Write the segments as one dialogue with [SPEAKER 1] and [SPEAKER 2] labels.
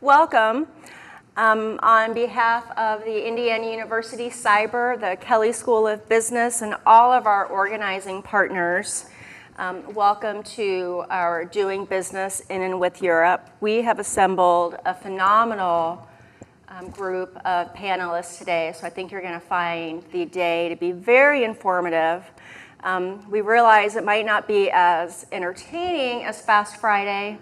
[SPEAKER 1] Welcome. On behalf of the Indiana University CIBER, the Kelley School of Business, and all of our organizing partners, welcome to our Doing Business in and with Europe. We have assembled a phenomenal group of panelists today, so I think you're going to find the day to be very informative. We realize it might not be as entertaining as Fast Friday,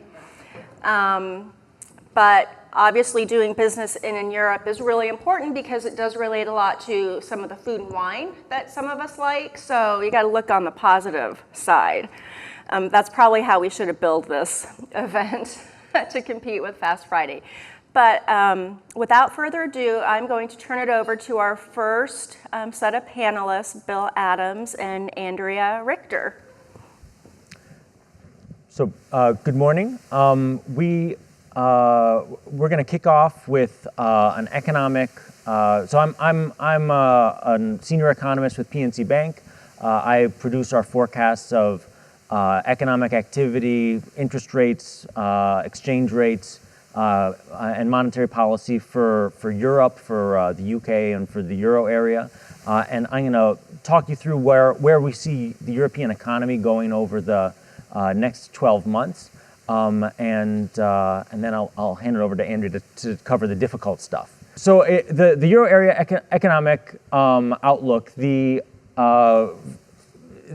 [SPEAKER 1] but obviously doing business in Europe is really important because it does relate a lot to some of the food and wine that some of us like, so you got to look on the positive side. That's probably how we should have built this event to compete with Fast Friday. But without further ado, I'm going to turn it over to our first set of panelists, Bill Adams and Andrea Richter.
[SPEAKER 2] So good morning. We're going to kick off with an economic. So I'm a senior economist with PNC Bank. I produce our forecasts of economic activity, interest rates, exchange rates, and monetary policy for Europe, for the UK, and for the Euro area. And I'm going to talk you through where we see the European economy going over the next 12 months. And then I'll hand it over to Andrea to cover the difficult stuff. So the Euro area economic outlook, the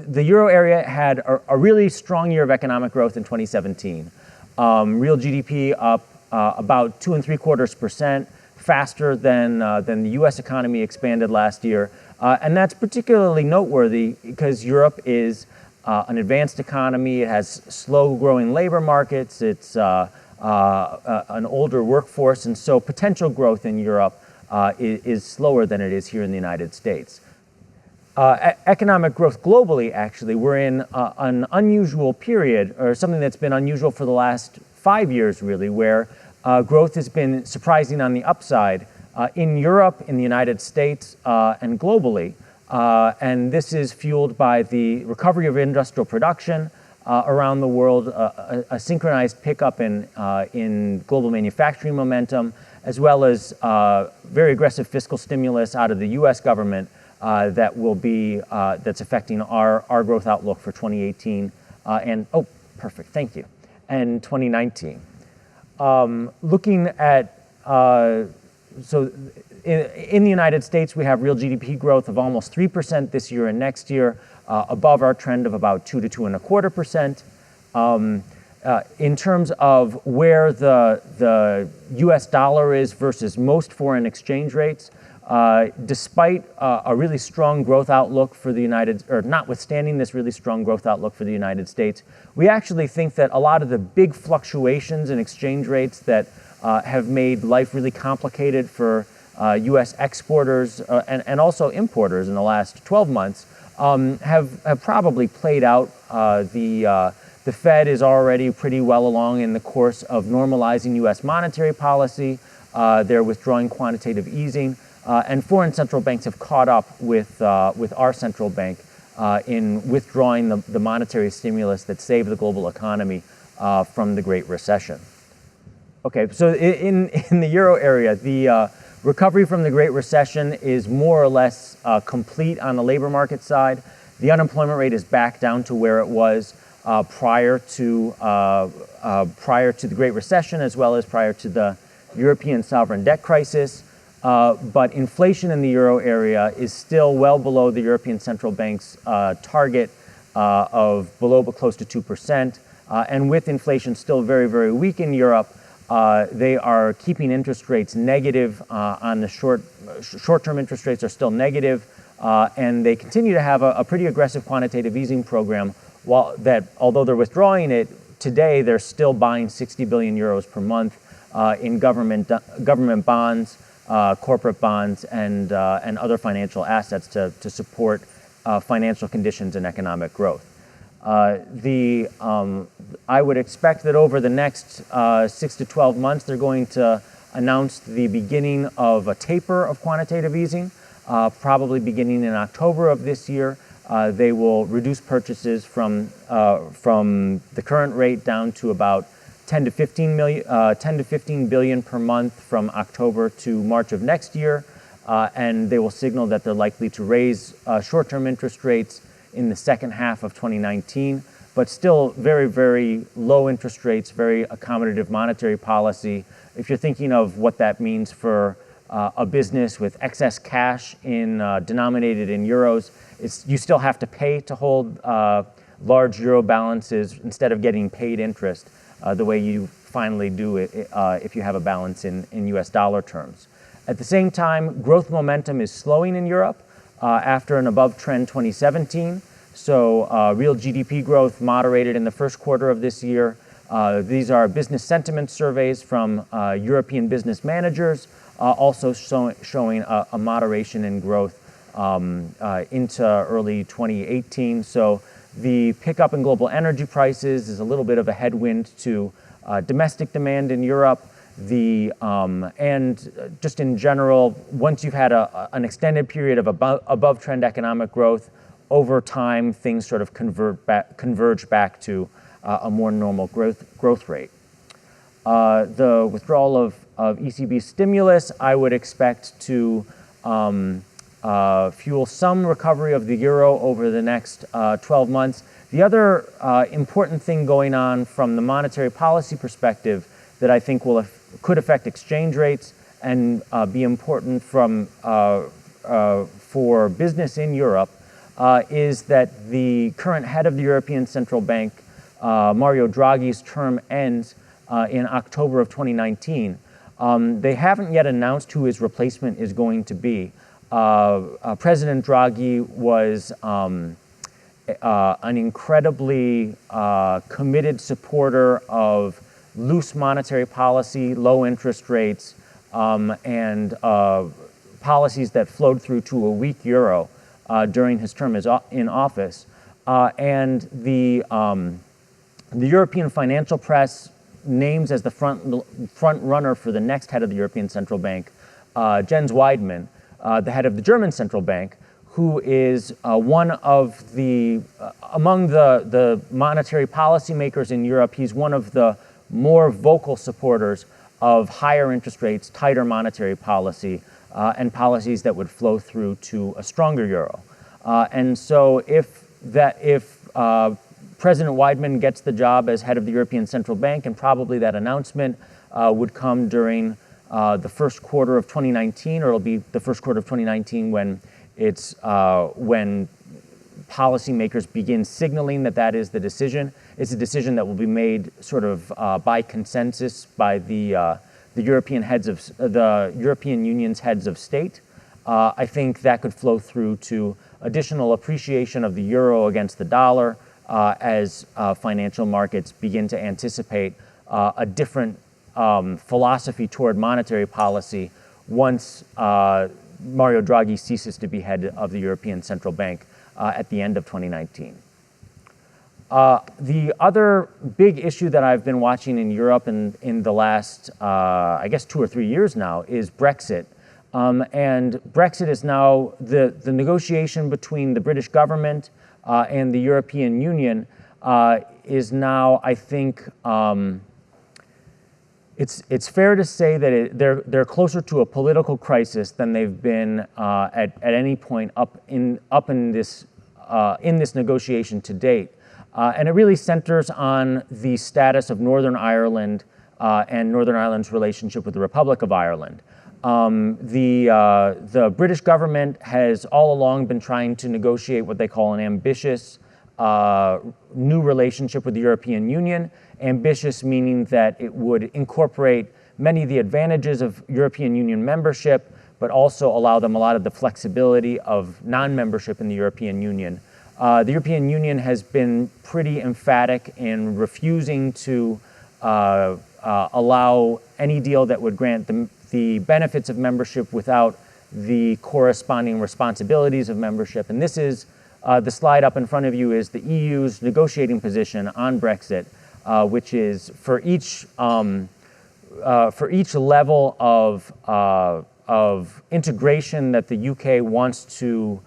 [SPEAKER 2] Euro area had a really strong year of economic growth in 2017. Real GDP up about 2.75%, faster than the U.S. economy expanded last year. And that's particularly noteworthy because Europe is an advanced economy. It has slow-growing labor markets. It's an older workforce, and so potential growth in Europe is slower than it is here in the United States. Economic growth globally, actually, we're in an unusual period, or something that's been unusual for the last 5 years, really, where growth has been surprising on the upside in Europe, in the United States, and globally. And this is fueled by the recovery of industrial production around the world, a synchronized pickup in global manufacturing momentum, as well as very aggressive fiscal stimulus out of the U.S. government that's affecting our growth outlook for 2018 and thank you, and 2019. Looking at so in the United States, we have real GDP growth of almost 3% this year and next year, above our trend of about 2 to 2.25%. In terms of where the U.S. dollar is versus most foreign exchange rates, despite a really strong growth outlook for notwithstanding this really strong growth outlook for the United States, we actually think that a lot of the big fluctuations in exchange rates that have made life really complicated for U.S. exporters and also importers in the last 12 months have probably played out. The Fed is already pretty well along in the course of normalizing U.S. monetary policy. They're withdrawing quantitative easing, and foreign central banks have caught up with our central bank in withdrawing the monetary stimulus that saved the global economy from the Great Recession. Okay, so in the Euro area, the recovery from the Great Recession is more or less complete on the labor market side. The unemployment rate is back down to where it was prior to the Great Recession, as well as prior to the European sovereign debt crisis. But inflation in the Euro area is still well below the European Central Bank's target of below but close to 2%. And with inflation still very, very weak in Europe, they are keeping interest rates negative on the short-term interest rates are still negative, and they continue to have a pretty aggressive quantitative easing program. Although they're withdrawing it today, they're still buying 60 billion euros per month in government bonds, corporate bonds, and other financial assets to support financial conditions and economic growth. I would expect that over the next 6 to 12 months, they're going to announce the beginning of a taper of quantitative easing, probably beginning in October of this year. They will reduce purchases from the current rate down to about 10 to 15 billion per month from October to March of next year, and they will signal that they're likely to raise short-term interest rates in the second half of 2019, but still very, very low interest rates, very accommodative monetary policy. If you're thinking of what that means for a business with excess cash denominated in euros, you still have to pay to hold large euro balances instead of getting paid interest the way you finally do it if you have a balance in US dollar terms. At the same time, growth momentum is slowing in Europe after an above-trend 2017. So real GDP growth moderated in the first quarter of this year. These are business sentiment surveys from European business managers, also showing a moderation in growth into early 2018. So the pickup in global energy prices is a little bit of a headwind to domestic demand in Europe. And just in general, once you've had an extended period of above-trend economic growth, over time things sort of converge back to a more normal growth rate. The withdrawal of ECB stimulus, I would expect to fuel some recovery of the euro over the next 12 months. The other important thing going on from the monetary policy perspective that I think could affect exchange rates and be important for business in Europe is that the current head of the European Central Bank, Mario Draghi's term ends in October of 2019. They haven't yet announced who his replacement is going to be. President Draghi was an incredibly committed supporter of loose monetary policy, low interest rates, and policies that flowed through to a weak euro during his term in office. And the European financial press names as the front runner for the next head of the European Central Bank, Jens Weidmann, the head of the German Central Bank, who is one of among the monetary policymakers in Europe, he's one of the more vocal supporters of higher interest rates, tighter monetary policy, and policies that would flow through to a stronger euro. And so if President Weidmann gets the job as head of the European Central Bank, and probably that announcement would come during the first quarter of 2019, or it'll be the first quarter of 2019 when policymakers begin signaling that is the decision. It's a decision that will be made sort of by consensus by the European Union's heads of state. I think that could flow through to additional appreciation of the euro against the dollar as financial markets begin to anticipate a different philosophy toward monetary policy once Mario Draghi ceases to be head of the European Central Bank at the end of 2019. The other big issue that I've been watching in Europe in the last, I guess, 2 or 3 years now is Brexit. And Brexit is now the negotiation between the British government and the European Union is now, I think, it's fair to say that they're closer to a political crisis than they've been at any point up in this negotiation to date, and it really centers on the status of Northern Ireland and Northern Ireland's relationship with the Republic of Ireland. The British government has all along been trying to negotiate what they call an ambitious new relationship with the European Union. Ambitious meaning that it would incorporate many of the advantages of European Union membership, but also allow them a lot of the flexibility of non-membership in the European Union. The European Union has been pretty emphatic in refusing to allow any deal that would grant the benefits of membership without the corresponding responsibilities of membership. And this is, the slide up in front of you is the EU's negotiating position on Brexit, which is for each level of integration that the UK wants to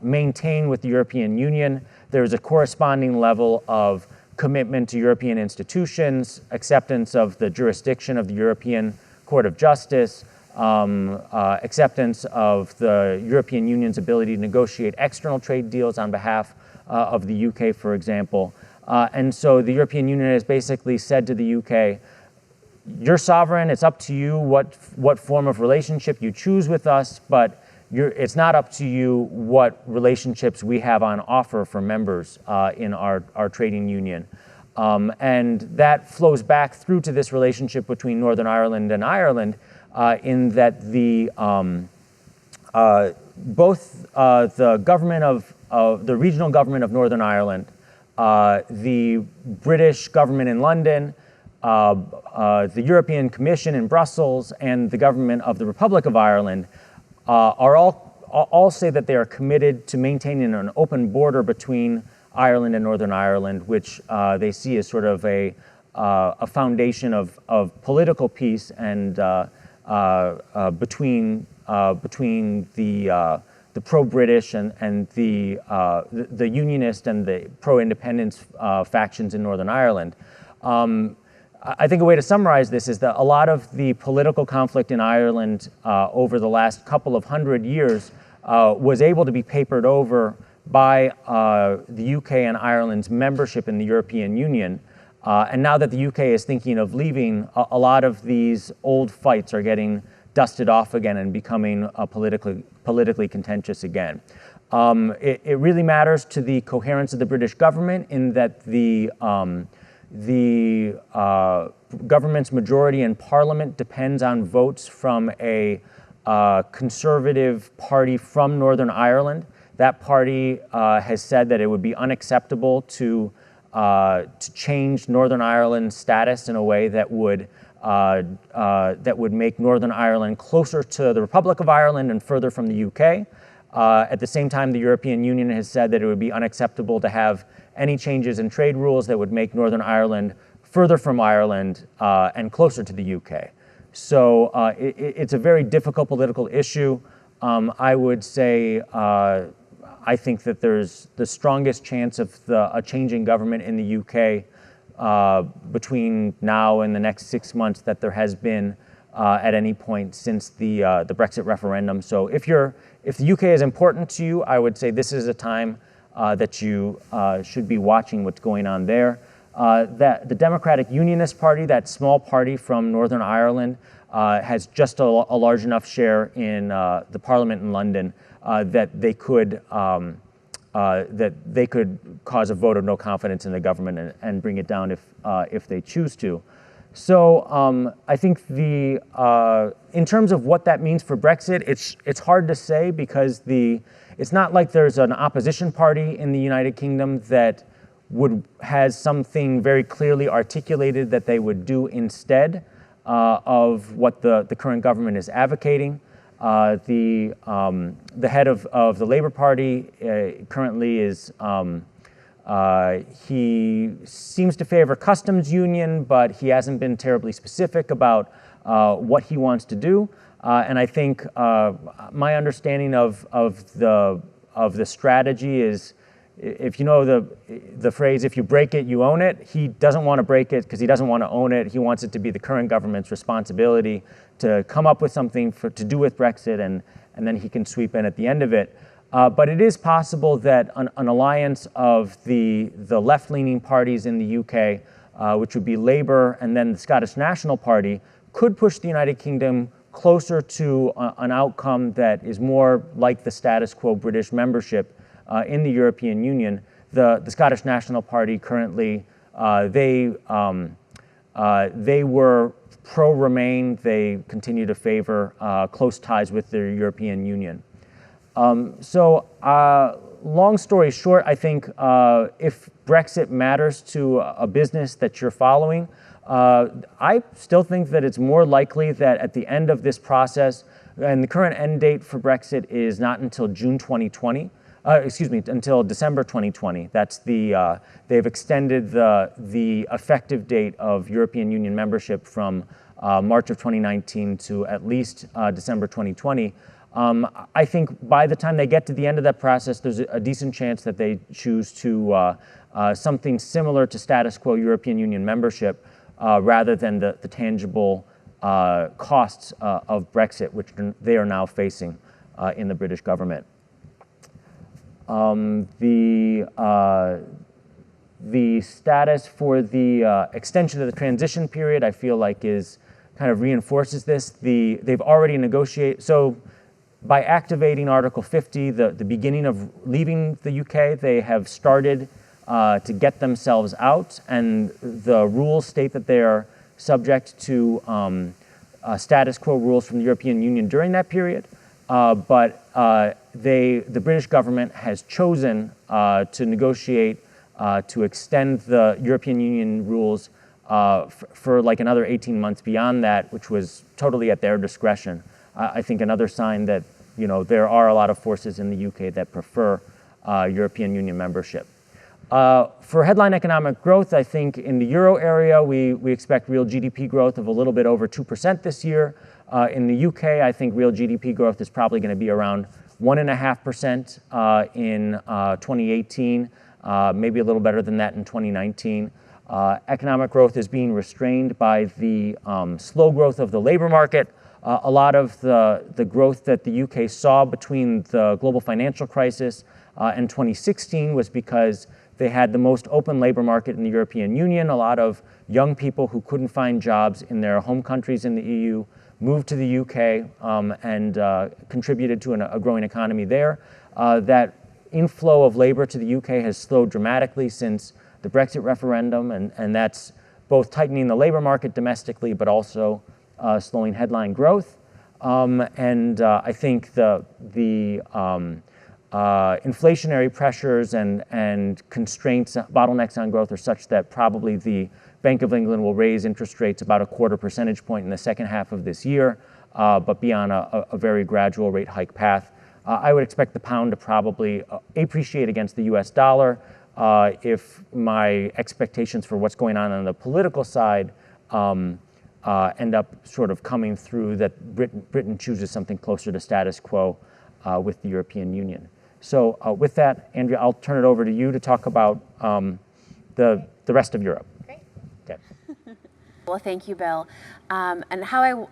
[SPEAKER 2] maintain with the European Union, there is a corresponding level of commitment to European institutions, acceptance of the jurisdiction of the European Court of Justice, acceptance of the European Union's ability to negotiate external trade deals on behalf of the UK, for example. And so the European Union has basically said to the UK, you're sovereign, it's up to you what form of relationship you choose with us, but it's not up to you what relationships we have on offer for members in our trading union. And that flows back through to this relationship between Northern Ireland and Ireland, in that both the government of the regional government of Northern Ireland, the British government in London, the European Commission in Brussels, and the government of the Republic of Ireland are all say that they are committed to maintaining an open border between Ireland and Northern Ireland, which they see as sort of a foundation of political peace and between the pro-British and the Unionist and the pro-independence factions in Northern Ireland. I think a way to summarize this is that a lot of the political conflict in Ireland over the last couple of hundred years was able to be papered over by the UK and Ireland's membership in the European Union. And now that the UK is thinking of leaving, a lot of these old fights are getting dusted off again and becoming politically contentious again. It really matters to the coherence of the British government in that the government's majority in Parliament depends on votes from a conservative party from Northern Ireland. That party has said that it would be unacceptable to change Northern Ireland's status in a way that would make Northern Ireland closer to the Republic of Ireland and further from the UK. At the same time, the European Union has said that it would be unacceptable to have any changes in trade rules that would make Northern Ireland further from Ireland and closer to the UK. So it's a very difficult political issue. I would say I think that there's the strongest chance of a changing government in the UK between now and the next 6 months that there has been at any point since the Brexit referendum. So if the UK is important to you, I would say this is a time that you should be watching what's going on there. That the Democratic Unionist Party, that small party from Northern Ireland, has just a large enough share in the Parliament in London that they could cause a vote of no confidence in the government and bring it down if they choose to. So I think in terms of what that means for Brexit, it's hard to say because it's not like there's an opposition party in the United Kingdom that has something very clearly articulated that they would do instead of what the current government is advocating. The head of the Labour Party currently is he seems to favor customs union, but he hasn't been terribly specific about what he wants to do. And I think my understanding of the strategy is, if you know the phrase, if you break it, you own it, he doesn't want to break it because he doesn't want to own it. He wants it to be the current government's responsibility to come up with something to do with Brexit, and then he can sweep in at the end of it. But it is possible that an alliance of the left-leaning parties in the UK, which would be Labour and then the Scottish National Party, could push the United Kingdom closer to an outcome that is more like the status quo British membership in the European Union. The Scottish National Party currently, they were pro-Remain. They continue to favor close ties with the European Union. Long story short, I think if Brexit matters to a business that you're following, I still think that it's more likely that at the end of this process, and the current end date for Brexit is not until June 2020, until December 2020. That's they've extended the effective date of European Union membership from March of 2019 to at least December 2020. I think by the time they get to the end of that process, there's a decent chance that they choose to something similar to status quo European Union membership rather than the tangible costs of Brexit, which they are now facing in the British government. The status for the extension of the transition period, I feel like, kind of reinforces this. They've already negotiated, so by activating Article 50, the beginning of leaving the UK, they have started to get themselves out, and the rules state that they are subject to status quo rules from the European Union during that period. But the British government has chosen to negotiate to extend the European Union rules for like another 18 months beyond that, which was totally at their discretion. I think another sign that there are a lot of forces in the UK that prefer European Union membership. For headline economic growth, I think in the euro area, we expect real GDP growth of a little bit over 2% this year. In the UK, I think real GDP growth is probably going to be around 1.5% in 2018, maybe a little better than that in 2019. Economic growth is being restrained by the slow growth of the labor market. A lot of the growth that the UK saw between the global financial crisis and 2016 was because they had the most open labor market in the European Union. A lot of young people who couldn't find jobs in their home countries in the EU moved to the UK and contributed to a growing economy there. That inflow of labor to the UK has slowed dramatically since the Brexit referendum, and that's both tightening the labor market domestically, but also slowing headline growth. I think the inflationary pressures and constraints, bottlenecks on growth are such that probably the Bank of England will raise interest rates about 0.25 percentage point in the second half of this year, but be on a very gradual rate hike path. I would expect the pound to probably appreciate against the US dollar if my expectations for what's going on the political side end up sort of coming through, that Britain chooses something closer to status quo with the European Union. So with that, Andrea, I'll turn it over to you to talk about the rest of Europe.
[SPEAKER 3] Great.
[SPEAKER 2] Okay.
[SPEAKER 3] Well, thank you, Bill. And how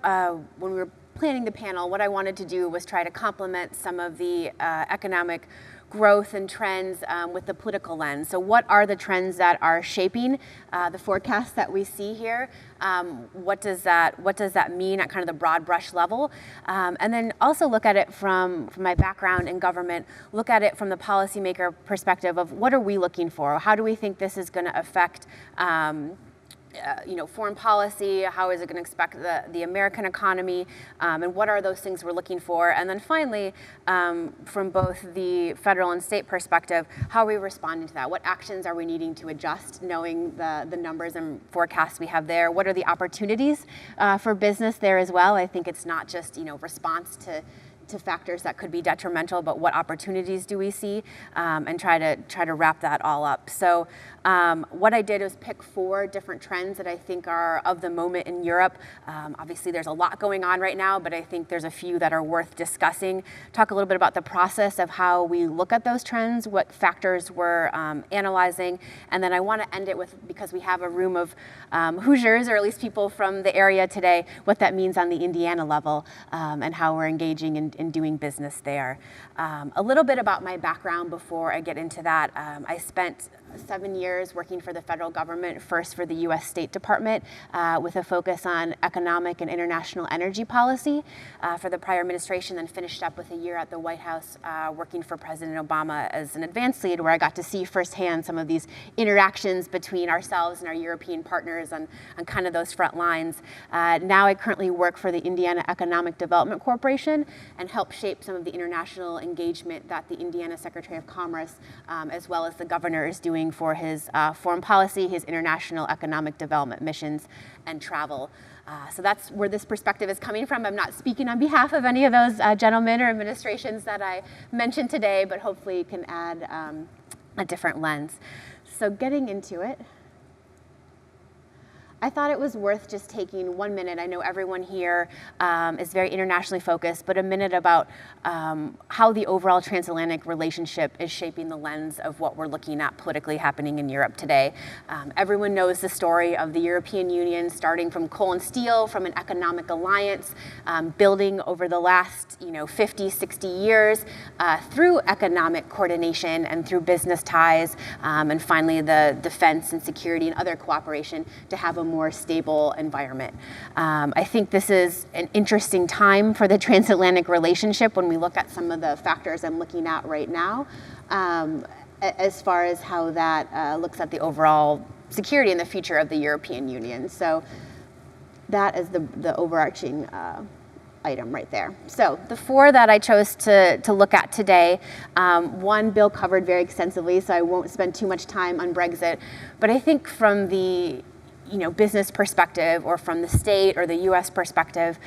[SPEAKER 3] when we were planning the panel, what I wanted to do was try to complement some of the economic growth and trends with the political lens. So what are the trends that are shaping the forecast that we see here? What does that mean at kind of the broad brush level? And then also look at it from my background in government, look at it from the policymaker perspective of what are we looking for? How do we think this is going to affect foreign policy, how is it going to affect the American economy, and what are those things we're looking for? And then finally, from both the federal and state perspective, how are we responding to that? What actions are we needing to adjust, knowing the numbers and forecasts we have there? What are the opportunities for business there as well? I think it's not just response to factors that could be detrimental, but what opportunities do we see, and try to wrap that all up. So what I did was pick 4 different trends that I think are of the moment in Europe. Obviously there's a lot going on right now, but I think there's a few that are worth discussing. Talk a little bit about the process of how we look at those trends, what factors we're analyzing, and then I want to end it with, because we have a room of Hoosiers, or at least people from the area today, what that means on the Indiana level, and how we're engaging in doing business there. A little bit about my background before I get into that. I spent 7 years working for the federal government, first for the U.S. State Department, with a focus on economic and international energy policy for the prior administration, then finished up with a year at the White House working for President Obama as an advanced lead, where I got to see firsthand some of these interactions between ourselves and our European partners on kind of those front lines. Now I currently work for the Indiana Economic Development Corporation and help shape some of the international engagement that the Indiana Secretary of Commerce, as well as the governor, is doing for his foreign policy, his international economic development missions, and travel. So that's where this perspective is coming from. I'm not speaking on behalf of any of those gentlemen or administrations that I mentioned today, but hopefully you can add a different lens. So getting into it. I thought it was worth just taking 1 minute. I know everyone here is very internationally focused, but a minute about how the overall transatlantic relationship is shaping the lens of what we're looking at politically happening in Europe today. Everyone knows the story of the European Union starting from coal and steel, from an economic alliance, building over the last 50, 60 years through economic coordination and through business ties, and finally the defense and security and other cooperation to have a more stable environment. I think this is an interesting time for the transatlantic relationship when we look at some of the factors I'm looking at right now, as far as how that looks at the overall security and the future of the European Union. So that is the overarching item right there. So the 4 that I chose to look at today, one Bill covered very extensively, so I won't spend too much time on Brexit, but I think from the business perspective or from the state or the US perspective,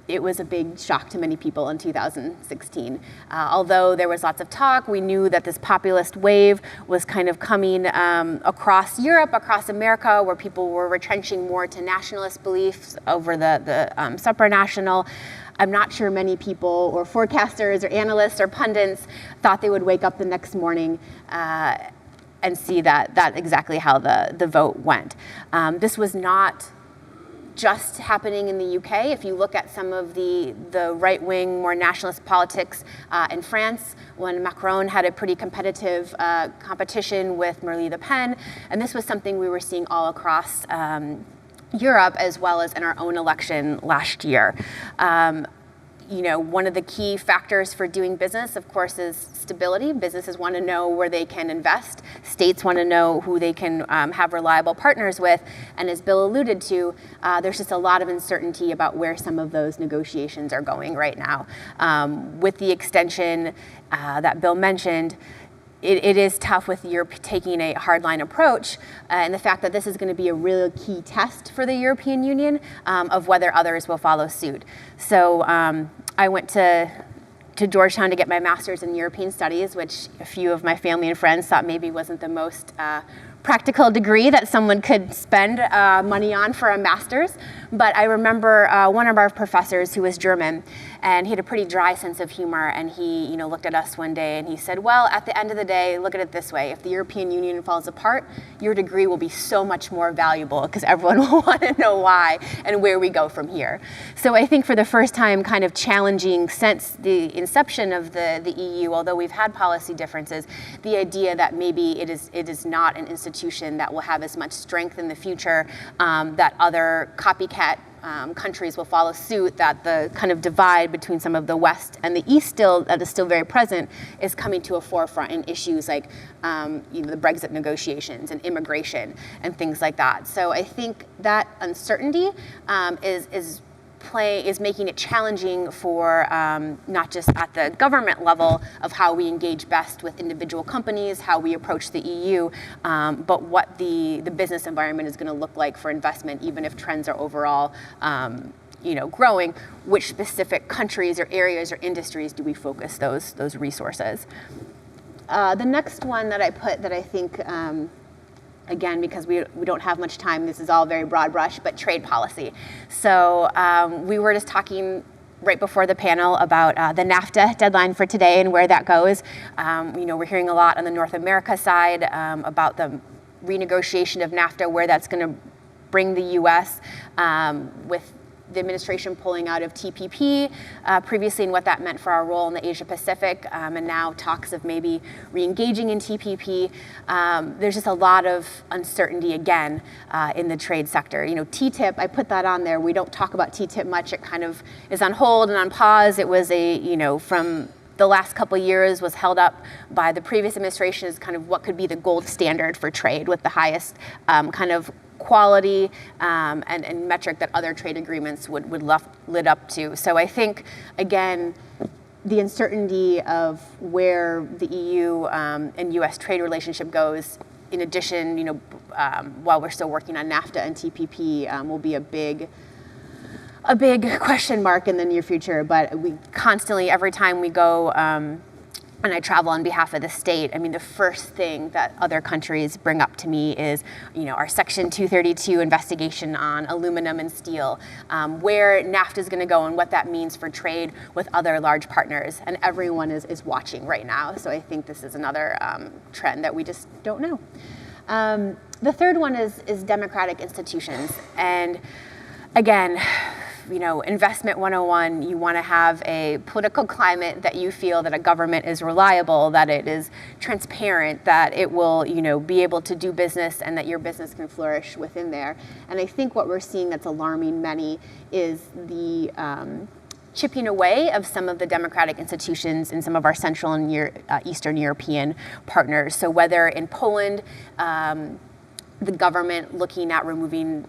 [SPEAKER 3] it was a big shock to many people in 2016. Although there was lots of talk, we knew that this populist wave was kind of coming across Europe, across America, where people were retrenching more to nationalist beliefs over the supranational. I'm not sure many people or forecasters or analysts or pundits thought they would wake up the next morning and see that's exactly how the vote went. This was not just happening in the UK. If you look at some of the right-wing, more nationalist politics in France, when Macron had a pretty competitive competition with Marine Le Pen, and this was something we were seeing all across Europe as well as in our own election last year. One of the key factors for doing business, of course, is stability. Businesses want to know where they can invest. States want to know who they can have reliable partners with. And as Bill alluded to, there's just a lot of uncertainty about where some of those negotiations are going right now. With the extension that Bill mentioned, it is tough with Europe taking a hardline approach, and the fact that this is going to be a real key test for the European Union of whether others will follow suit. So I went to Georgetown to get my master's in European studies, which a few of my family and friends thought maybe wasn't the most practical degree that someone could spend money on for a master's. But I remember one of our professors who was German, and he had a pretty dry sense of humor, and he looked at us one day and he said, well, at the end of the day, look at it this way. If the European Union falls apart, your degree will be so much more valuable because everyone will want to know why and where we go from here. So I think for the first time kind of challenging since the inception of the EU, although we've had policy differences, the idea that maybe it is not an institution that will have as much strength in the future, that other copycat countries will follow suit, that the kind of divide between some of the West and the East that is still very present is coming to a forefront in issues like the Brexit negotiations and immigration and things like that. So I think that uncertainty is making it challenging for not just at the government level of how we engage best with individual companies, how we approach the EU, but what the business environment is going to look like for investment, even if trends are overall growing. Which specific countries or areas or industries do we focus those resources? The next one that I put that I think again, because we don't have much time, this is all very broad brush, but trade policy. So we were just talking right before the panel about the NAFTA deadline for today and where that goes. We're hearing a lot on the North America side about the renegotiation of NAFTA, where that's going to bring the U.S. With the administration pulling out of TPP previously and what that meant for our role in the Asia Pacific, and now talks of maybe re-engaging in TPP. There's just a lot of uncertainty again in the trade sector. TTIP, I put that on there. We don't talk about TTIP much. It kind of is on hold and on pause. It was from the last couple of years was held up by the previous administration as kind of what could be the gold standard for trade with the highest kind of quality and metric that other trade agreements would live up to. So I think, again, the uncertainty of where the EU and U.S. trade relationship goes, in addition, while we're still working on NAFTA and TPP, will be a big question mark in the near future. But we constantly, every time we go and I travel on behalf of the state, I mean, the first thing that other countries bring up to me is, our Section 232 investigation on aluminum and steel, where NAFTA is going to go and what that means for trade with other large partners. And everyone is watching right now. So I think this is another trend that we just don't know. The third one is democratic institutions. And again, investment 101, you want to have a political climate that you feel that a government is reliable, that it is transparent, that it will, be able to do business and that your business can flourish within there. And I think what we're seeing that's alarming many is the chipping away of some of the democratic institutions in some of our Central and Eastern European partners. So whether in Poland, the government looking at removing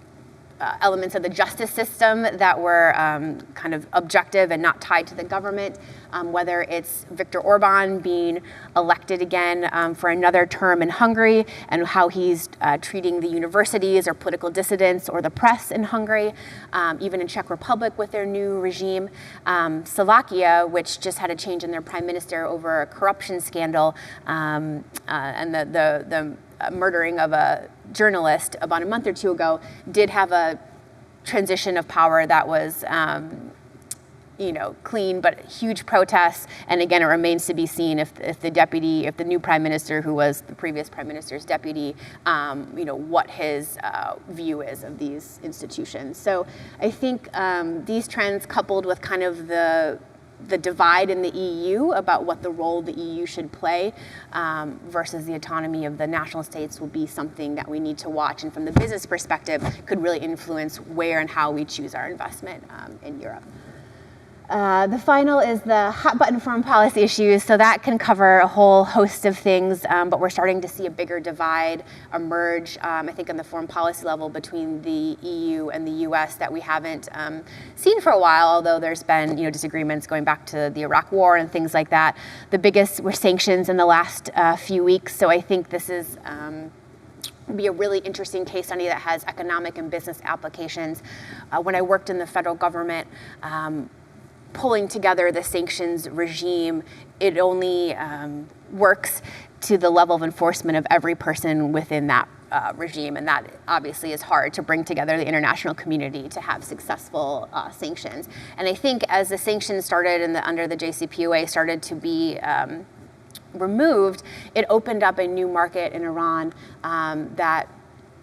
[SPEAKER 3] elements of the justice system that were kind of objective and not tied to the government, whether it's Viktor Orban being elected again for another term in Hungary and how he's treating the universities or political dissidents or the press in Hungary, even in Czech Republic with their new regime, Slovakia, which just had a change in their prime minister over a corruption scandal and the murdering of a journalist about a month or two ago, did have a transition of power that was, clean, but huge protests. And again, it remains to be seen if the new prime minister, who was the previous prime minister's deputy, what his view is of these institutions. So I think these trends, coupled with kind of the divide in the EU about what the role the EU should play versus the autonomy of the national states, will be something that we need to watch, and from the business perspective could really influence where and how we choose our investment in Europe. The final is the hot button foreign policy issues. So that can cover a whole host of things, but we're starting to see a bigger divide emerge, I think, on the foreign policy level between the EU and the US that we haven't seen for a while, although there's been disagreements going back to the Iraq War and things like that. The biggest were sanctions in the last few weeks. So I think this is be a really interesting case study that has economic and business applications. When I worked in the federal government, pulling together the sanctions regime, it only works to the level of enforcement of every person within that regime, and that obviously is hard to bring together the international community to have successful sanctions. And I think as the sanctions started under the JCPOA started to be removed, it opened up a new market in Iran that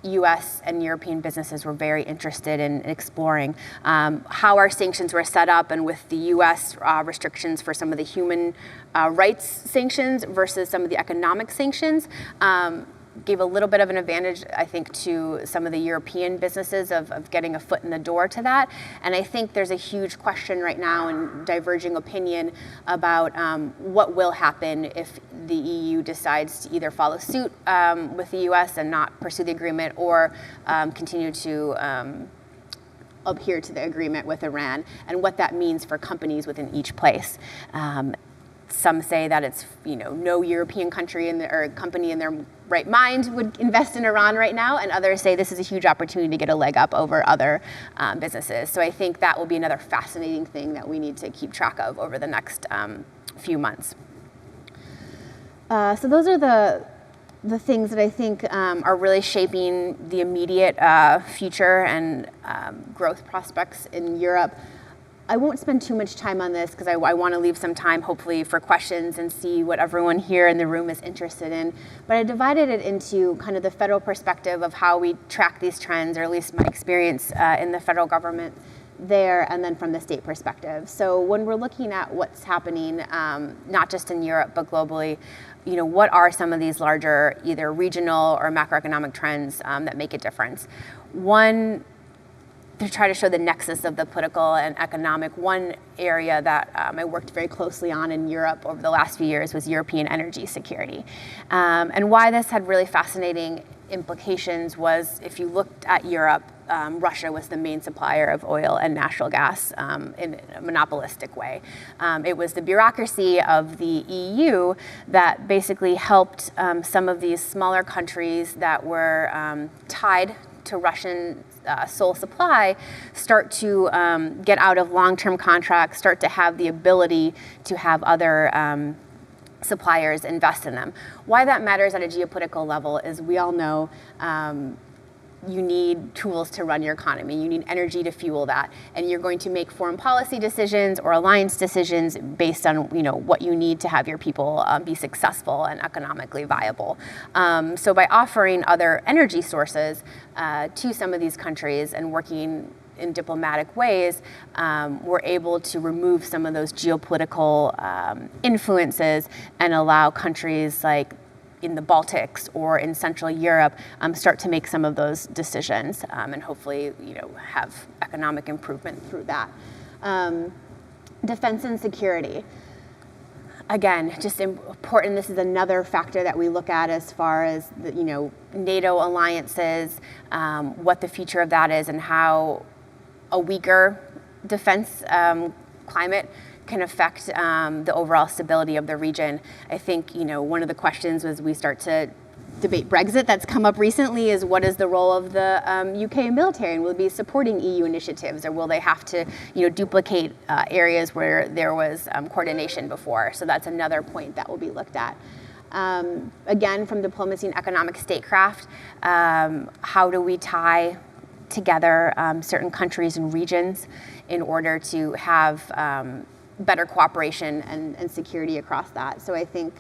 [SPEAKER 3] U.S. and European businesses were very interested in exploring. How our sanctions were set up, and with the U.S. Restrictions for some of the human rights sanctions versus some of the economic sanctions, gave a little bit of an advantage, I think, to some of the European businesses of getting a foot in the door to that. And I think there's a huge question right now and diverging opinion about what will happen if the EU decides to either follow suit with the US and not pursue the agreement, or continue to adhere to the agreement with Iran, and what that means for companies within each place. Some say that it's, no European country or company in their right mind would invest in Iran right now, and others say this is a huge opportunity to get a leg up over other businesses. So I think that will be another fascinating thing that we need to keep track of over the next few months. So those are the things that I think are really shaping the immediate future and growth prospects in Europe. I won't spend too much time on this because I want to leave some time, hopefully, for questions and see what everyone here in the room is interested in. But I divided it into kind of the federal perspective of how we track these trends, or at least my experience in the federal government there, and then from the state perspective. So when we're looking at what's happening, not just in Europe, but globally, what are some of these larger, either regional or macroeconomic trends that make a difference? One, to try to show the nexus of the political and economic, one area that I worked very closely on in Europe over the last few years was European energy security. And why this had really fascinating implications was, if you looked at Europe, Russia was the main supplier of oil and natural gas in a monopolistic way. It was the bureaucracy of the EU that basically helped some of these smaller countries that were tied to Russian sole supply start to get out of long-term contracts, start to have the ability to have other suppliers invest in them. Why that matters at a geopolitical level is we all know you need tools to run your economy. You need energy to fuel that. And you're going to make foreign policy decisions or alliance decisions based on what you need to have your people be successful and economically viable. So by offering other energy sources to some of these countries and working in diplomatic ways, we're able to remove some of those geopolitical influences and allow countries like in the Baltics or in Central Europe start to make some of those decisions and hopefully have economic improvement through that. Defense and security. Again, just important. This is another factor that we look at as far as the, NATO alliances, what the future of that is, and how a weaker defense climate can affect the overall stability of the region. I think, one of the questions as we start to debate Brexit that's come up recently is what is the role of the UK military, and will it be supporting EU initiatives, or will they have to, duplicate areas where there was coordination before? So that's another point that will be looked at. Again, from diplomacy and economic statecraft, how do we tie together certain countries and regions in order to have better cooperation and security across that? So I think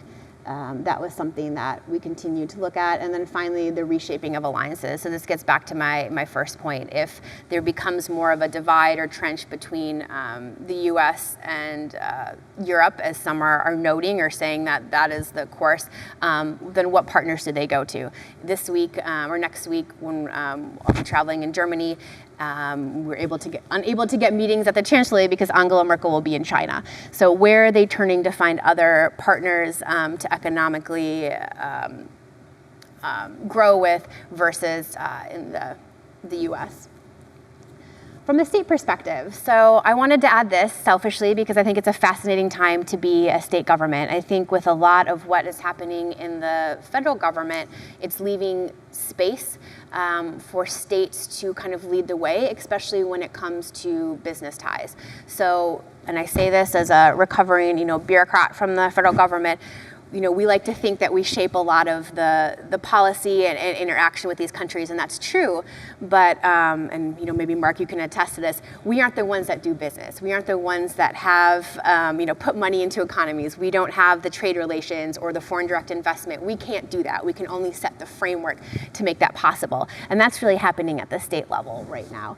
[SPEAKER 3] that was something that we continue to look at. And then finally, the reshaping of alliances. So this gets back to my first point. If there becomes more of a divide or trench between the US and Europe, as some are noting or saying that is the course, then what partners do they go to? This week or next week, when I'll be traveling in Germany, we're unable to get meetings at the Chancellery because Angela Merkel will be in China. So where are they turning to find other partners to economically grow with versus in the U.S.? From the state perspective, so I wanted to add this selfishly because I think it's a fascinating time to be a state government. I think with a lot of what is happening in the federal government, it's leaving space for states to kind of lead the way, especially when it comes to business ties. So, and I say this as a recovering, bureaucrat from the federal government, we like to think that we shape a lot of the policy and interaction with these countries, and that's true. But, and maybe Mark, you can attest to this, we aren't the ones that do business. We aren't the ones that have, put money into economies. We don't have the trade relations or the foreign direct investment. We can't do that. We can only set the framework to make that possible. And that's really happening at the state level right now.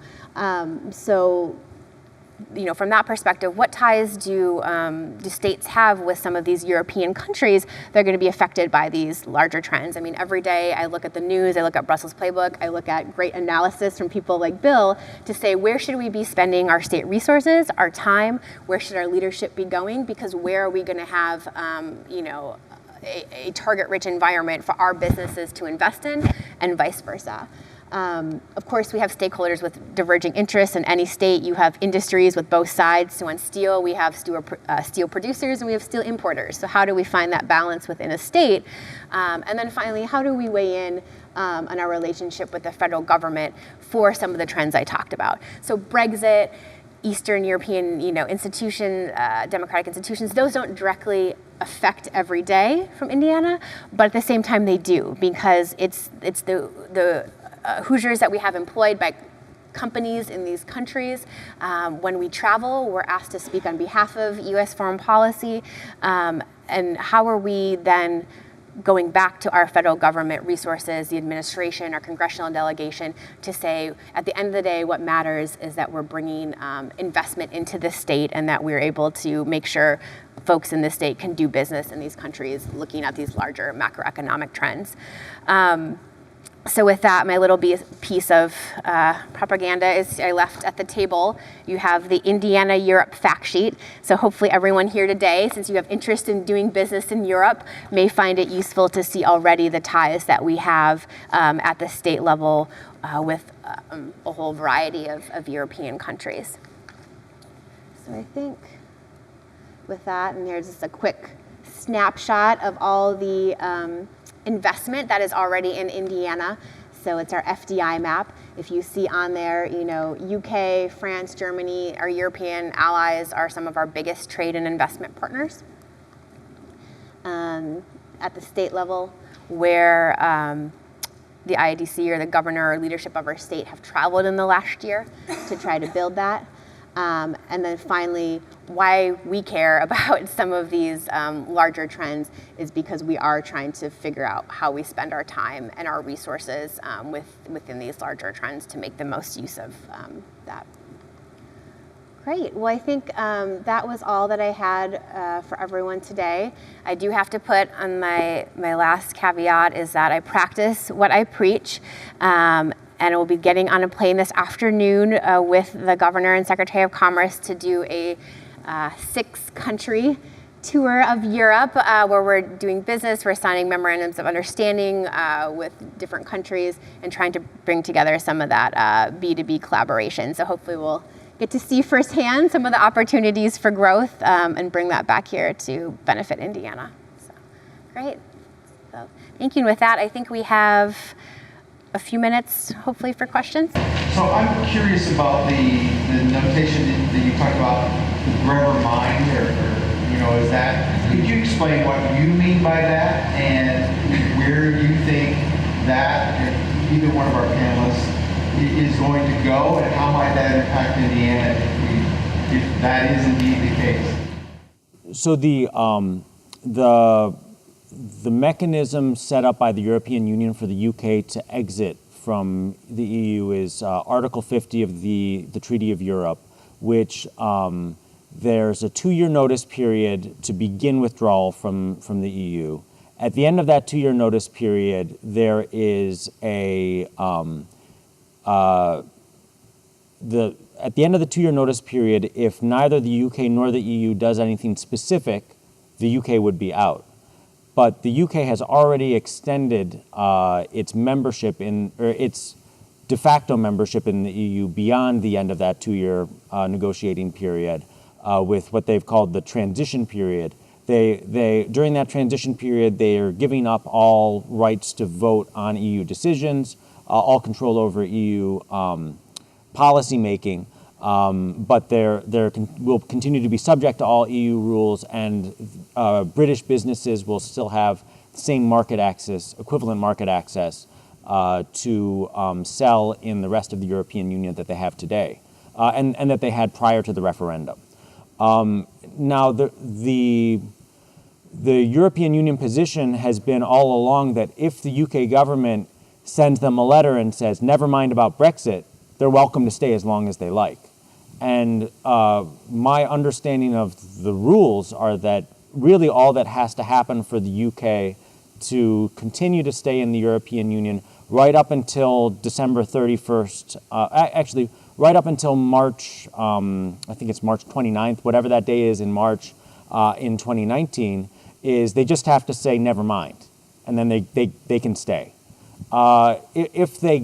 [SPEAKER 3] So, from that perspective, what ties do states have with some of these European countries that are going to be affected by these larger trends? I mean, every day I look at the news, I look at Brussels Playbook, I look at great analysis from people like Bill to say, where should we be spending our state resources, our time? Where should our leadership be going? Because where are we going to have, a target-rich environment for our businesses to invest in, and vice versa? Of course, we have stakeholders with diverging interests. In any state, you have industries with both sides. So on steel, we have steel producers and we have steel importers. So how do we find that balance within a state? And then finally, how do we weigh in on our relationship with the federal government for some of the trends I talked about? So Brexit, Eastern European, democratic institutions, those don't directly affect every day from Indiana, but at the same time they do, because it's the Hoosiers that we have employed by companies in these countries. When we travel, we're asked to speak on behalf of U.S. foreign policy. And how are we then going back to our federal government resources, the administration, our congressional delegation, to say, at the end of the day, what matters is that we're bringing investment into the state and that we're able to make sure folks in the state can do business in these countries looking at these larger macroeconomic trends. So with that, my little piece of propaganda is I left at the table. You have the Indiana Europe fact sheet. So hopefully everyone here today, since you have interest in doing business in Europe, may find it useful to see already the ties that we have at the state level with a whole variety of European countries. So I think with that, and there's just a quick snapshot of all the investment that is already in Indiana. So it's our FDI map. If you see on there, UK, France, Germany, our European allies are some of our biggest trade and investment partners. at the state level, where the IADC or the governor or leadership of our state have traveled in the last year to try to build that. And then finally, why we care about some of these larger trends is because we are trying to figure out how we spend our time and our resources within these larger trends to make the most use of that. Great. Well, I think that was all that I had for everyone today. I do have to put on my last caveat is that I practice what I preach. And I will be getting on a plane this afternoon with the Governor and Secretary of Commerce to do a 6-country tour of Europe where we're doing business, we're signing memorandums of understanding with different countries and trying to bring together some of that B2B collaboration. So hopefully we'll get to see firsthand some of the opportunities for growth and bring that back here to benefit Indiana. So, great. So, thank you. And with that, I think we have a few minutes, hopefully, for questions.
[SPEAKER 4] So I'm curious about the notation that you talked about, the Brever mind, or is that, could you explain what you mean by that and where you think that, if either one of our panelists, is going to go, and how might that impact Indiana if that is indeed the case?
[SPEAKER 2] So the mechanism set up by the European Union for the UK to exit from the EU is Article 50 of the Treaty of Europe, which there's a 2-year notice period to begin withdrawal from the EU. At the end of that 2-year notice period, there is at the end of the 2-year notice period, if neither the UK nor the EU does anything specific, the UK would be out. But the UK has already extended its membership its de facto membership in the EU beyond the end of that 2-year negotiating period with what they've called the transition period. During that transition period, they are giving up all rights to vote on EU decisions, all control over EU policy making, but they will continue to be subject to all EU rules, and British businesses will still have the same market access, equivalent market access to sell in the rest of the European Union that they have today, and that they had prior to the referendum. Now, the European Union position has been all along that if the UK government sends them a letter and says, never mind about Brexit, they're welcome to stay as long as they like. And my understanding of the rules are that really all that has to happen for the UK to continue to stay in the European Union right up until December 31st, actually right up until March, I think it's March 29th, whatever that day is in March in 2019, is they just have to say never mind, and then they can stay. If they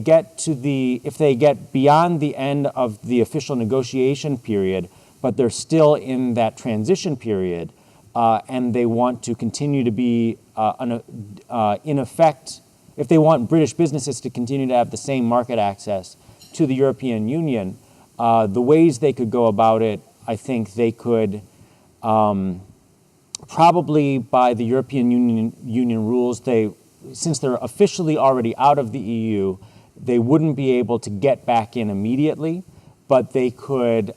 [SPEAKER 2] get beyond the end of the official negotiation period, but they're still in that transition period, and they want to continue to be in effect, if they want British businesses to continue to have the same market access to the European Union, the ways they could go about it, I think they could probably by the European Union rules, since they're officially already out of the EU, they wouldn't be able to get back in immediately, but they could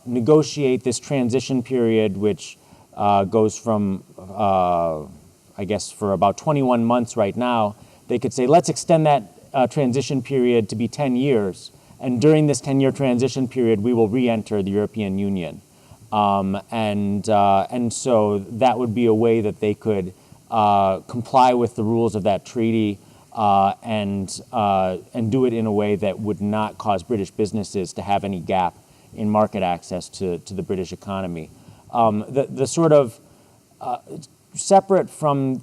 [SPEAKER 2] negotiate this transition period, which goes from, I guess, for about 21 months right now. They could say, let's extend that transition period to be 10 years, and during this 10-year transition period, we will re-enter the European Union. And so that would be a way that they could comply with the rules of that treaty and do it in a way that would not cause British businesses to have any gap in market access to the British economy. The sort of separate from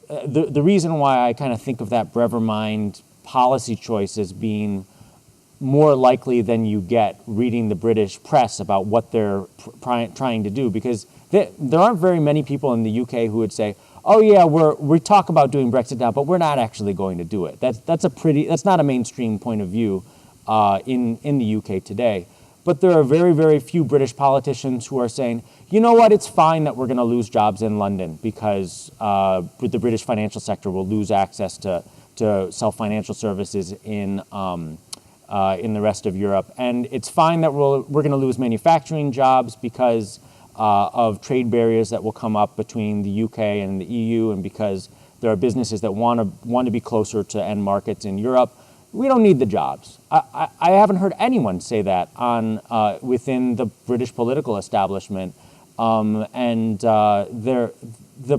[SPEAKER 2] the reason why I kind of think of that Brevermind policy choice as being more likely than you get reading the British press about what they're trying to do, because there aren't very many people in the UK who would say, oh yeah, we talk about doing Brexit now, but we're not actually going to do it. That's not a mainstream point of view in the UK today. but there are very, very few British politicians who are saying, you know what, it's fine that we're going to lose jobs in London because the British financial sector will lose access to self-financial services in the rest of Europe. And it's fine that we're going to lose manufacturing jobs because of trade barriers that will come up between the UK and the EU, and because there are businesses that want to be closer to end markets in Europe. We don't need the jobs. I haven't heard anyone say that within the British political establishment. The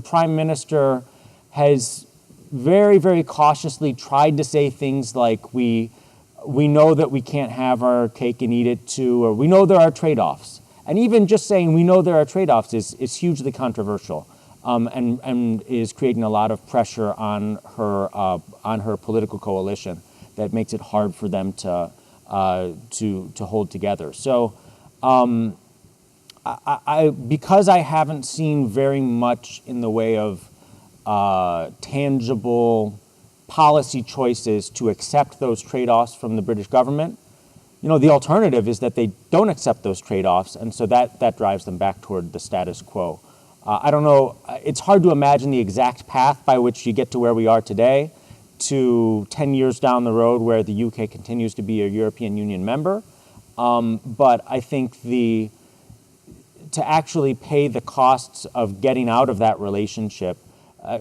[SPEAKER 2] Prime Minister has very, very cautiously tried to say things like, we know that we can't have our cake and eat it too, or we know there are trade-offs. And even just saying we know there are trade-offs is hugely controversial, and is creating a lot of pressure on her political coalition that makes it hard for them to hold together. So because I haven't seen very much in the way of tangible policy choices to accept those trade-offs from the British government, the alternative is that they don't accept those trade-offs, and so that drives them back toward the status quo. I don't know, it's hard to imagine the exact path by which you get to where we are today, to 10 years down the road where the UK continues to be a European Union member. But I think to actually pay the costs of getting out of that relationship,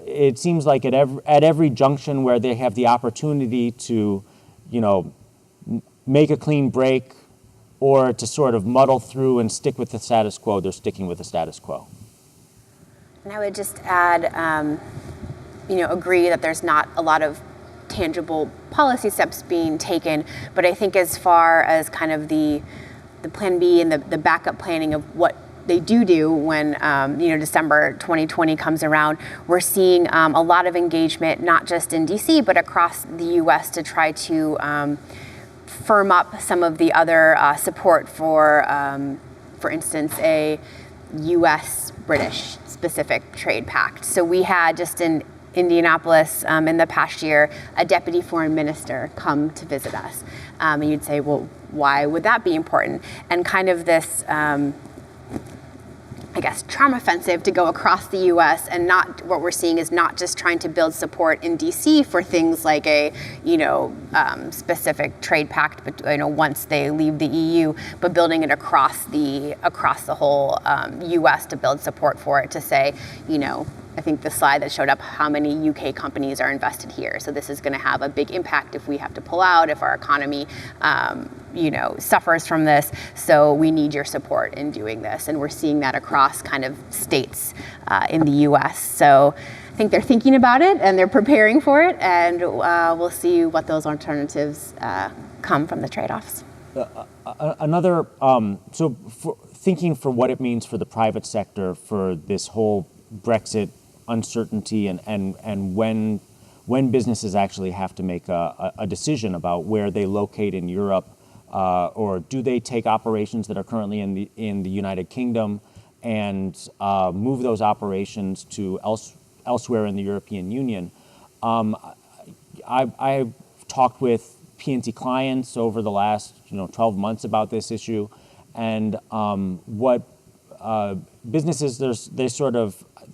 [SPEAKER 2] it seems like at every junction where they have the opportunity to, make a clean break or to sort of muddle through and stick with the status quo, they're sticking with the status quo.
[SPEAKER 3] And I would just add, agree that there's not a lot of tangible policy steps being taken, but I think as far as kind of the plan B and the backup planning of what they do when December 2020 comes around, we're seeing a lot of engagement, not just in DC, but across the US to try to firm up some of the other support for instance, a US-British specific trade pact. So we had just in Indianapolis in the past year, a deputy foreign minister come to visit us. And you'd say, well, why would that be important? And kind of this, trauma offensive to go across the U.S. and not what we're seeing is not just trying to build support in D.C. for things like a, specific trade pact, but once they leave the EU, but building it across the whole U.S. to build support for it, to say, I think the slide that showed up how many UK companies are invested here. So this is going to have a big impact if we have to pull out, if our economy, suffers from this. So we need your support in doing this. And we're seeing that across kind of states in the US. So I think they're thinking about it and they're preparing for it. And we'll see what those alternatives come from the trade-offs.
[SPEAKER 2] Thinking for what it means for the private sector for this whole Brexit uncertainty and when businesses actually have to make a decision about where they locate in Europe, or do they take operations that are currently in the United Kingdom and move those operations to elsewhere in the European Union. I've talked with P&C clients over the last 12 months about this issue, and what businesses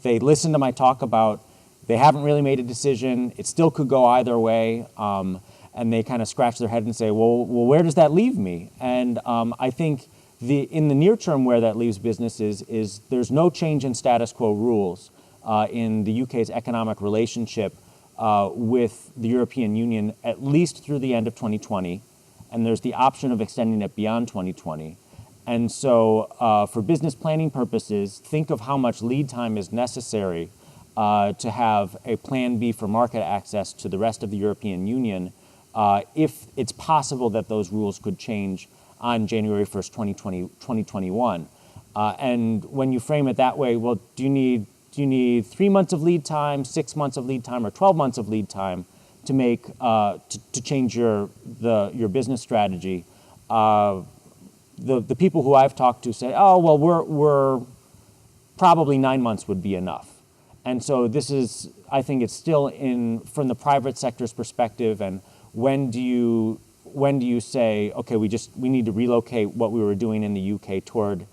[SPEAKER 2] they listen to my talk about, they haven't really made a decision, it still could go either way, and they kind of scratch their head and say, well, where does that leave me? And I think in the near term where that leaves businesses is there's no change in status quo rules in the UK's economic relationship with the European Union, at least through the end of 2020, and there's the option of extending it beyond 2020. And so for business planning purposes, think of how much lead time is necessary to have a plan B for market access to the rest of the European Union if it's possible that those rules could change on January 1st, 2021. And when you frame it that way, well, do you need 3 months of lead time, 6 months of lead time, or 12 months of lead time to make to change your business strategy? The people who I've talked to say, oh, well, we're probably 9 months would be enough. And so this is, I think it's still from the private sector's perspective, and when do you when do you say, okay, we need to relocate what we were doing in the UK toward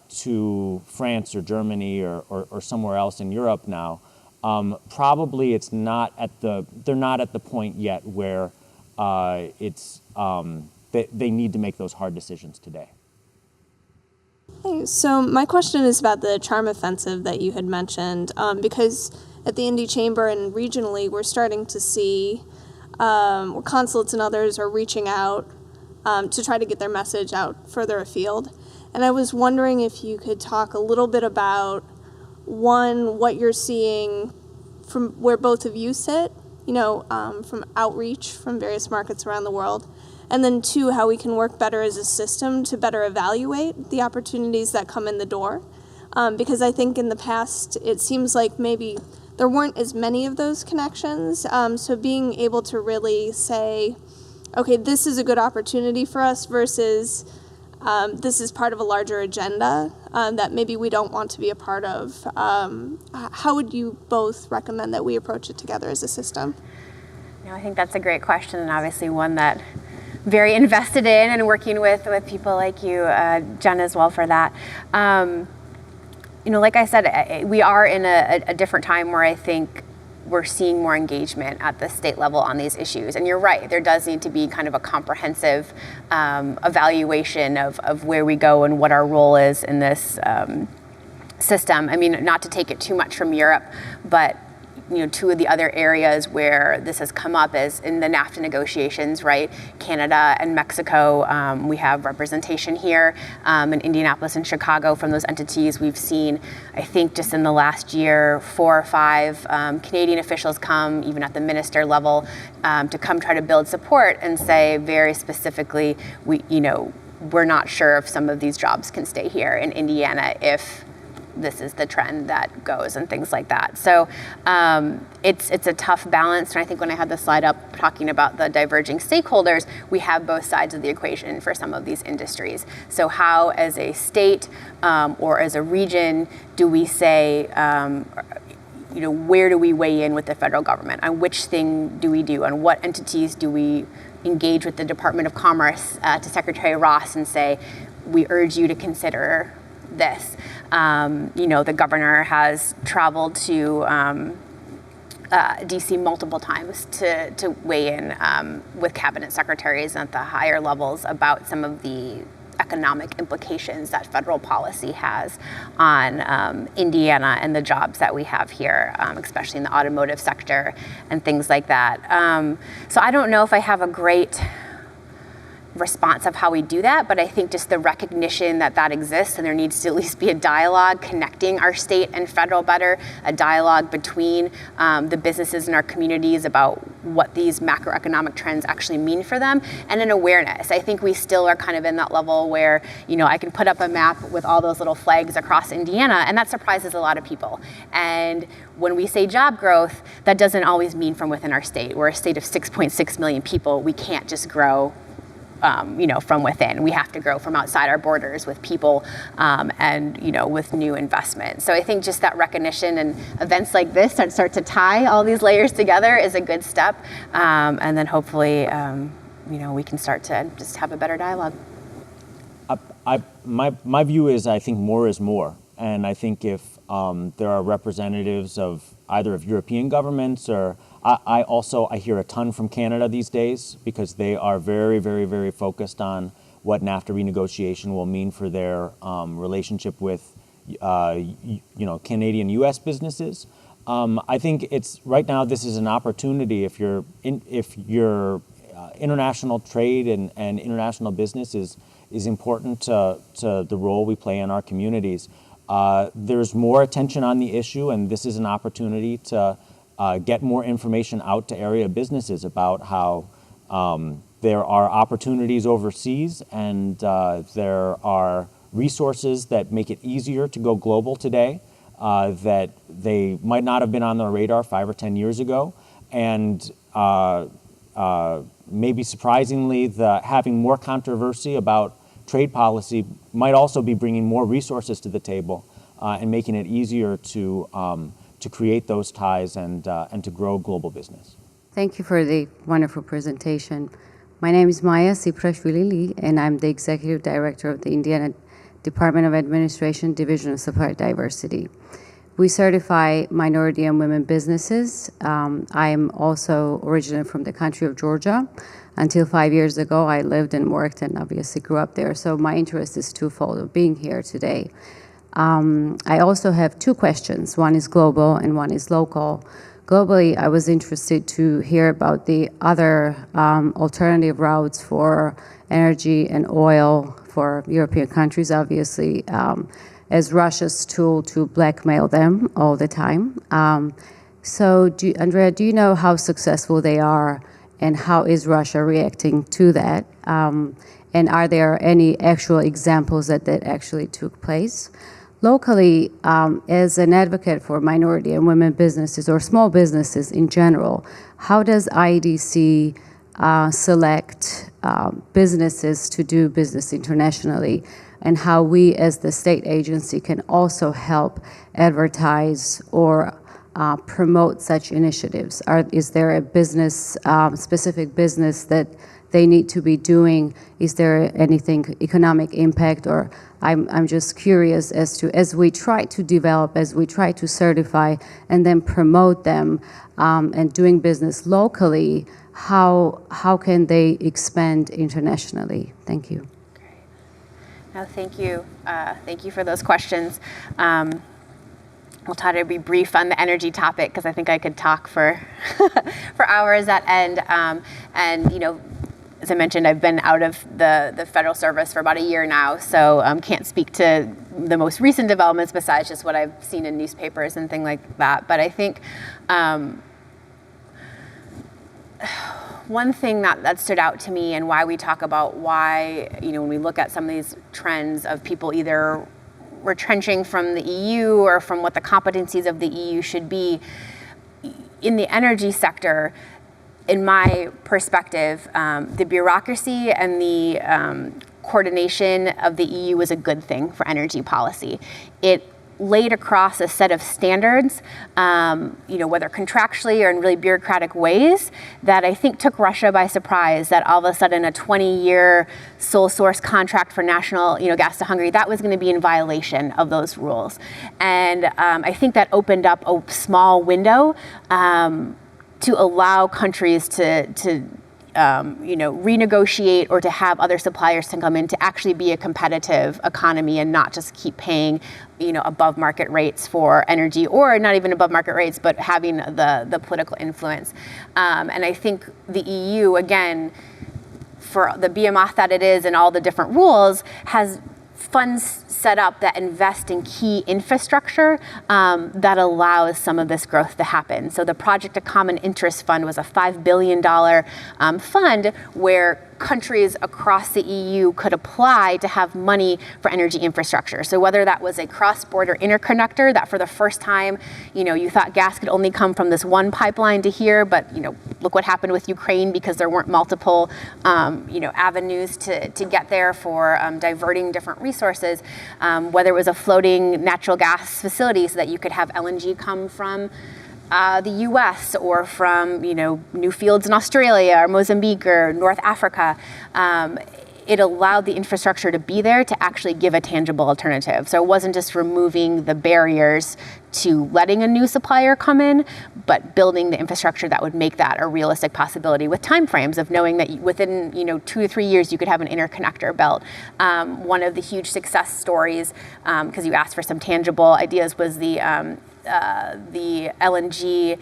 [SPEAKER 2] to France or Germany or somewhere else in Europe now? Probably they're not at the point yet where they need to make those hard decisions today.
[SPEAKER 5] Hey, so my question is about the charm offensive that you had mentioned, because at the Indy Chamber and regionally, we're starting to see where consulates and others are reaching out to try to get their message out further afield. And I was wondering if you could talk a little bit about, one, what you're seeing from where both of you sit, from outreach from various markets around the world, and then two, how we can work better as a system to better evaluate the opportunities that come in the door. Because I think in the past, it seems like maybe there weren't as many of those connections. So being able to really say, okay, this is a good opportunity for us versus this is part of a larger agenda that maybe we don't want to be a part of. How would you both recommend that we approach it together as a system?
[SPEAKER 3] I think that's a great question, and obviously one that I'm very invested in, and working with people like you, Jen, as well for that. Like I said, we are in a different time where I think we're seeing more engagement at the state level on these issues. And you're right, there does need to be kind of a comprehensive evaluation of where we go and what our role is in this system. I mean, not to take it too much from Europe, but two of the other areas where this has come up is in the NAFTA negotiations, right? Canada and Mexico, we have representation here in Indianapolis and Chicago from those entities. We've seen, I think just in the last year, 4 or 5 Canadian officials come, even at the minister level, to come try to build support and say very specifically, we're not sure if some of these jobs can stay here in Indiana if this is the trend that goes and things like that. So it's a tough balance. And I think when I had the slide up talking about the diverging stakeholders, we have both sides of the equation for some of these industries. So how as a state or as a region do we say, where do we weigh in with the federal government? On which thing do we do? On what entities do we engage with the Department of Commerce to Secretary Ross and say, we urge you to consider this. The governor has traveled to DC multiple times to weigh in with cabinet secretaries at the higher levels about some of the economic implications that federal policy has on Indiana and the jobs that we have here, especially in the automotive sector and things like that. So I don't know if I have a great response of how we do that, but I think just the recognition that exists, and there needs to at least be a dialogue connecting our state and federal better, a dialogue between the businesses in our communities about what these macroeconomic trends actually mean for them, and an awareness. I think we still are kind of in that level where, I can put up a map with all those little flags across Indiana, and that surprises a lot of people. And when we say job growth, that doesn't always mean from within our state. We're a state of 6.6 million people. We can't just grow from within. We have to grow from outside our borders with people and with new investment. So I think just that recognition and events like this that start to tie all these layers together is a good step. And then hopefully, we can start to just have a better dialogue.
[SPEAKER 2] My view is I think more is more. And I think if there are representatives of either of European governments or I hear a ton from Canada these days because they are very, very, very focused on what NAFTA renegotiation will mean for their relationship with, Canadian U.S. businesses. I think it's right now. This is an opportunity if your international trade and international business is important to the role we play in our communities. There's more attention on the issue, and this is an opportunity to get more information out to area businesses about how there are opportunities overseas and there are resources that make it easier to go global today that they might not have been on their radar 5 or 10 years ago. And maybe surprisingly, having more controversy about trade policy might also be bringing more resources to the table and making it easier to create those ties and to grow global business.
[SPEAKER 6] Thank you for the wonderful presentation. My name is Maya Siprashvili, and I'm the Executive Director of the Indiana Department of Administration Division of Supplier Diversity. We certify minority and women businesses. I am also originally from the country of Georgia. Until 5 years ago, I lived and worked and obviously grew up there. So my interest is twofold of being here today. I also have two questions. One is global and one is local. Globally, I was interested to hear about the other alternative routes for energy and oil for European countries, obviously, as Russia's tool to blackmail them all the time. So, Andrea, do you know how successful they are, and how is Russia reacting to that? And are there any actual examples that actually took place? Locally, as an advocate for minority and women businesses or small businesses in general, how does IEDC select businesses to do business internationally, and how we as the state agency can also help advertise or promote such initiatives? Is there a business, specific business that they need to be doing? Is there anything economic impact? Or I'm just curious as to, as we try to develop, as we try to certify and then promote them and doing business locally, how can they expand internationally? Thank you.
[SPEAKER 3] Great. No, thank you. Thank you for those questions. We'll try to be brief on the energy topic because I think I could talk for for hours at end. And you know, as I mentioned, I've been out of the federal service for about a year now, so can't speak to the most recent developments besides just what I've seen in newspapers and things like that. But I think one thing that stood out to me, and why we talk about why, you know, when we look at some of these trends of people either retrenching from the EU or from what the competencies of the EU should be in the energy sector, in my perspective, the bureaucracy and the coordination of the EU was a good thing for energy policy. It laid across a set of standards, you know, whether contractually or in really bureaucratic ways, that I think took Russia by surprise, that all of a sudden a 20-year sole source contract for national, you know, gas to Hungary, that was going to be in violation of those rules. And I think that opened up a small window to allow countries to you know, renegotiate or to have other suppliers to come in to actually be a competitive economy and not just keep paying, you know, above market rates for energy, or not even above market rates, but having the political influence. And I think the EU, again, for the behemoth that it is and all the different rules, has funds set up that invest in key infrastructure that allows some of this growth to happen. So the Project of Common Interest Fund was a $5 billion fund where countries across the EU could apply to have money for energy infrastructure. So whether that was a cross-border interconnector that for the first time, you know, you thought gas could only come from this one pipeline to here, but, you know, look what happened with Ukraine because there weren't multiple, you know, avenues to get there for diverting different resources. Whether it was a floating natural gas facility so that you could have LNG come from the U.S. or from, you know, new fields in Australia or Mozambique or North Africa. It allowed the infrastructure to be there to actually give a tangible alternative. So it wasn't just removing the barriers to letting a new supplier come in, but building the infrastructure that would make that a realistic possibility with timeframes of knowing that within, you know, 2 to 3 years you could have an interconnector built. One of the huge success stories, because you asked for some tangible ideas, was the LNG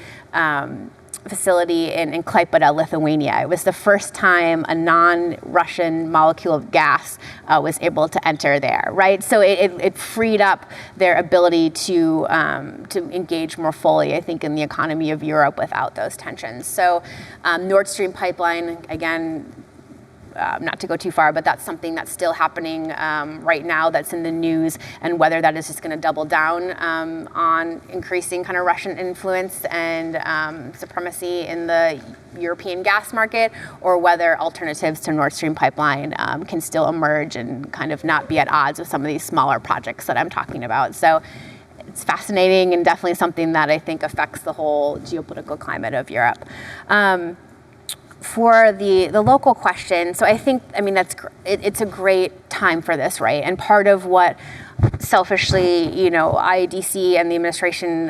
[SPEAKER 3] facility in Klaipėda, Lithuania. It was the first time a non-Russian molecule of gas was able to enter there, right? So it freed up their ability to engage more fully, I think, in the economy of Europe without those tensions. So Nord Stream pipeline, again, not to go too far, but that's something that's still happening right now that's in the news, and whether that is just going to double down on increasing kind of Russian influence and supremacy in the European gas market, or whether alternatives to Nord Stream pipeline can still emerge and kind of not be at odds with some of these smaller projects that I'm talking about. So it's fascinating and definitely something that I think affects the whole geopolitical climate of Europe. for the local question, so I think, I mean, it's a great time for this, right? And part of what selfishly, IADC and the administration,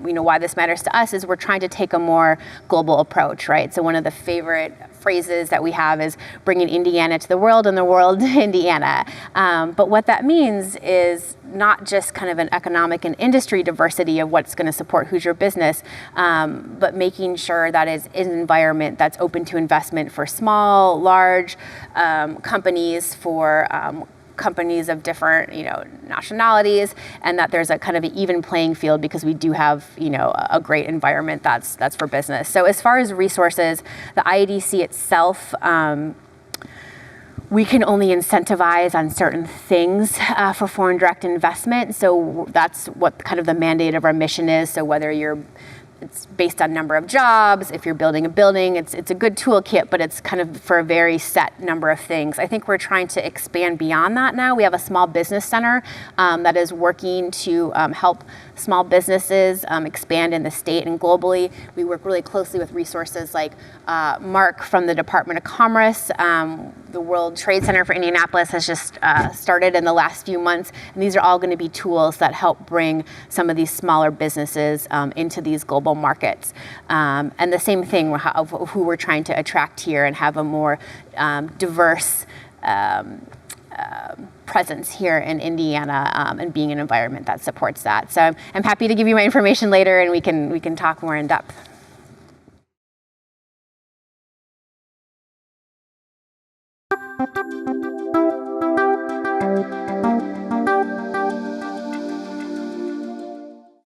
[SPEAKER 3] why this matters to us is we're trying to take a more global approach, right? So one of the favorite phrases that we have is bringing Indiana to the world and the world to Indiana. But what that means is not just kind of an economic and industry diversity of what's going to support Hoosier business, but making sure that is an environment that's open to investment for small, large companies, for companies of different, nationalities, and that there's a kind of an even playing field because we do have, a great environment that's for business. So as far as resources, the IADC itself, we can only incentivize on certain things for foreign direct investment. So that's what kind of the mandate of our mission is. So whether it's based on number of jobs, if you're building a building, it's a good toolkit, but it's kind of for a very set number of things. I think we're trying to expand beyond that now. We have a small business center that is working to help small businesses expand in the state and globally. We work really closely with resources like Mark from the Department of Commerce. The World Trade Center for Indianapolis has just started in the last few months, and these are all going to be tools that help bring some of these smaller businesses into these global markets. And the same thing of who we're trying to attract here and have a more diverse presence here in Indiana, and being an environment that supports that. So I'm happy to give you my information later, and we can talk more in depth.